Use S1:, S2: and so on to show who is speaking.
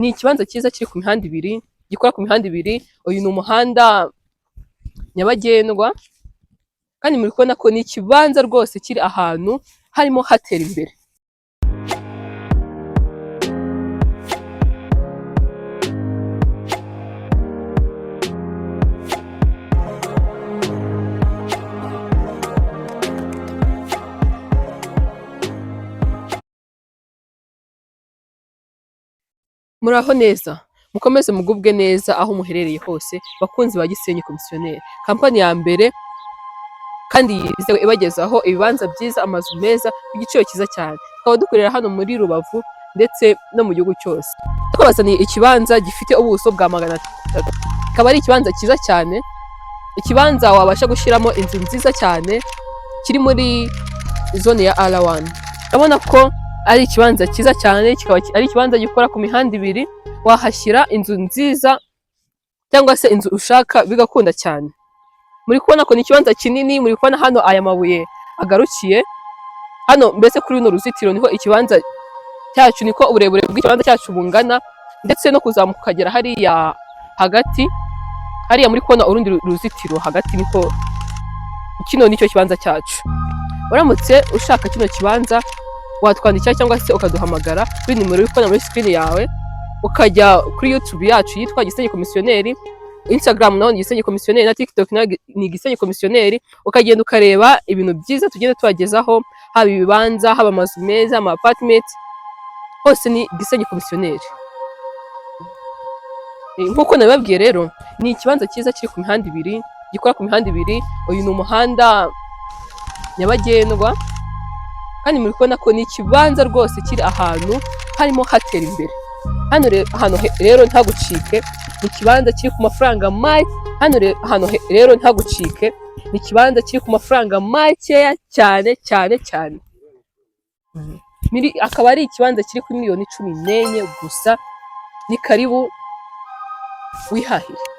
S1: Ni ikibanza cyiza kiri ku mihanda ibiri, gikora ku mihanda ibiri. Uyu ni umuhanda nyabagendwa kandi muri kubona ko ni ikibanza rwose kiri ahantu harimo hatera imbere. Muraho neza, mukomeze mugubwe neza aho muherereye hose, bakunzi ba Gisenyi Komisiyoneri, kampani ya mbere kandi yizewe ibagezaho ibibanza byiza, amazu meza ku giciro cyiza cyane. Tukaba dukorera hano muri Rubavu ndetse no mu gihugu cyose. Twabazaniye ikibanza gifite ubuso bwa 300. Kikaba ari ikibanza cyiza cyane, ikibanza wabasha gushyiramo inzu nziza cyane, kiri muri zone ya R1. Urabona ko ari ikibanza cyiza cyane, kikaba ari ikibanza gikora ku mihanda ibiri, wahashyira inzu nziza cyangwa se inzu ushaka bigakunda cyane. Muri kubona ko ni ikibanza kinini, muri kubona hano aya mabuye agarukiye hano, mbese kuri runo ruzitiro niho ikibanza cyacu, niko uburebure bw'ikibanza cyacu bungana, ndetse no kuzamuka ukagera hariya hagati, hariya muri kubona urundi ruzitiro hagati, niko kino nicyo kibanza cyacu. Uramutse ushaka kino kibanza watwandikira cyangwa se ukaduhamagara kuri nimero uri kubona muri screen yawe, ukajya kuri YouTube yacu yitwa Gisenyi Komisiyoneri, Instagram naho ni Gisenyi Komisiyoneri, na TikTok ni Gisenyi Komisiyoneri. Ukagenda ukareba ibintu byiza tugenda tubagezaho, haba ibibanza, haba amazu meza, ama apartment, hose ni Gisenyi Komisiyoneri. Nkuko nabibabwiye rero, ni ikibanza cyiza kiri ku mihanda ibiri, gikora ku mihanda ibiri. Uyu ni umuhanda nyabagendwa kandi muri kubona ko ni ikibanza rwose kiri ahantu harimo hatera imbere. Hano rero ntagucike, ni ikibanza kiri ku mafaranga make. Hano rero ntagucike, ni ikibanza kiri ku mafaranga makeya cyane cyane cyane. Akaba ari ikibanza kiri kuri miliyoni 14 gusa. Ni karibu wihahire.